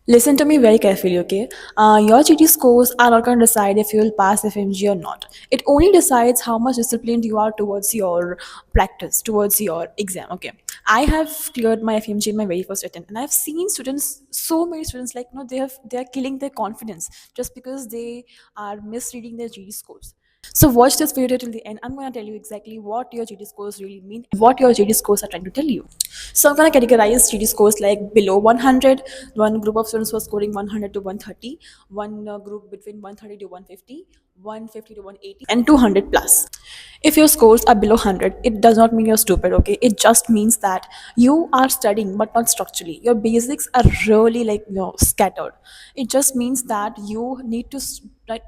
Listen to me very carefully, okay? Your GT scores are not going to decide if you will pass FMG or not. It only decides how much disciplined you are towards your practice, towards your exam, okay? I have cleared my FMG in my very first attempt, and I've seen students, so many students, like, they are killing their confidence just because they are misreading their GT scores. So watch this video till the end. I'm gonna tell you exactly what your GT scores really mean, what your GT scores are trying to tell you. So I'm gonna categorize GT scores like below 100. One group of students was scoring 100 to 130. One group between 130 to 150, 150 to 180, and 200 plus. If your scores are below 100, it does not mean you're stupid. Okay, it just means that you are studying but not structurally. Your basics are really, like, scattered. It just means that you need to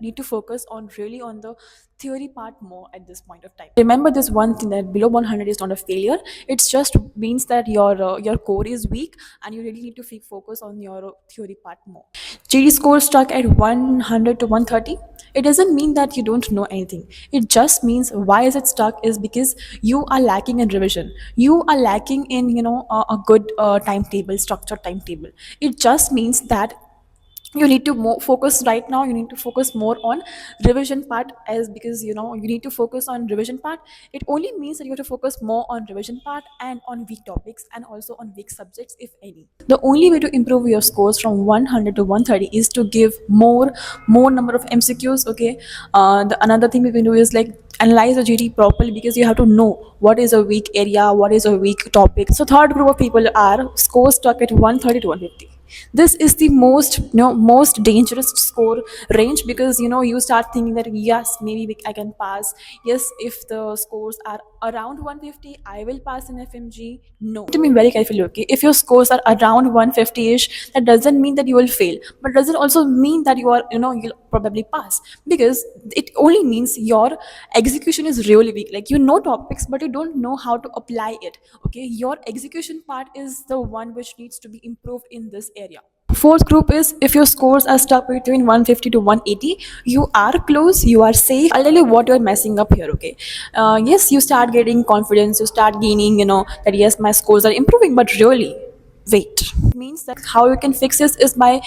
need to focus on really on the theory part more at this point of time. Remember this one thing, that below 100 is not a failure. It just means that your core is weak, and you really need to focus on your theory part more. GD score stuck at 100 to 130. It doesn't mean that you don't know anything. It just means why is it stuck is because you are lacking in revision. You are lacking in a good timetable, structured timetable. It just means that you need to more focus right now. You need to focus more on revision part, as because you need to focus on revision part. It only means that you have to focus more on revision part and on weak topics and also on weak subjects, if any. The only way to improve your scores from 100 to 130 is to give more number of MCQs, okay? The another thing we can do is, like, analyze the GD properly, because you have to know what is a weak area, what is a weak topic. So third group of people are scores stuck at 130 to 150. This is the most dangerous score range, because you start thinking that yes, maybe I can pass. Yes, if the scores are around 150, I will pass in FMG. No, to be very carefully, okay? If your scores are around 150ish, that doesn't mean that you will fail, but doesn't also mean that you'll probably pass, because it only means your execution is really weak. Like, you know topics, but you don't know how to apply it. Okay, your execution part is the one which needs to be improved in this area. Fourth group is, if your scores are stuck between 150 to 180, you are close, you are safe. I'll tell you what you're messing up here, okay? Yes, you start getting confidence, you start gaining, that yes, my scores are improving, but really, wait. It means that how you can fix this is by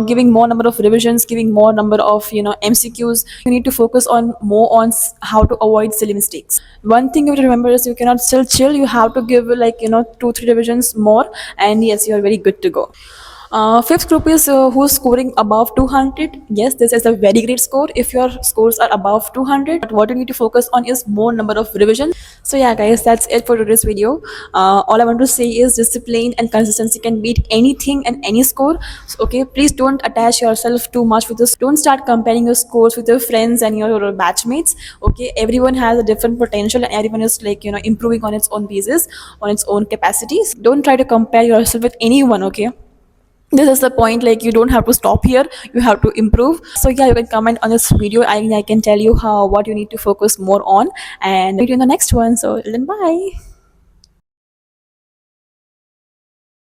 giving more number of revisions, giving more number of MCQs. You need to focus on more on how to avoid silly mistakes. One thing you have to remember is you cannot still chill. You have to give, like, 2-3 revisions more, and yes, you are very good to go. Fifth group is who's scoring above 200. Yes, this is a very great score if your scores are above 200. But what you need to focus on is more number of revision. So yeah, guys, that's it for today's video. All I want to say is discipline and consistency can beat anything and any score. So, okay, please don't attach yourself too much with this. Don't start comparing your scores with your friends and your batchmates. Okay, everyone has a different potential, and everyone is, like, improving on its own basis, on its own capacities. Don't try to compare yourself with anyone. Okay, this is the point, like, you don't have to stop here, you have to improve. So yeah, you can comment on this video. I can tell you how what you need to focus more on, and meet you in the next one. So then, bye.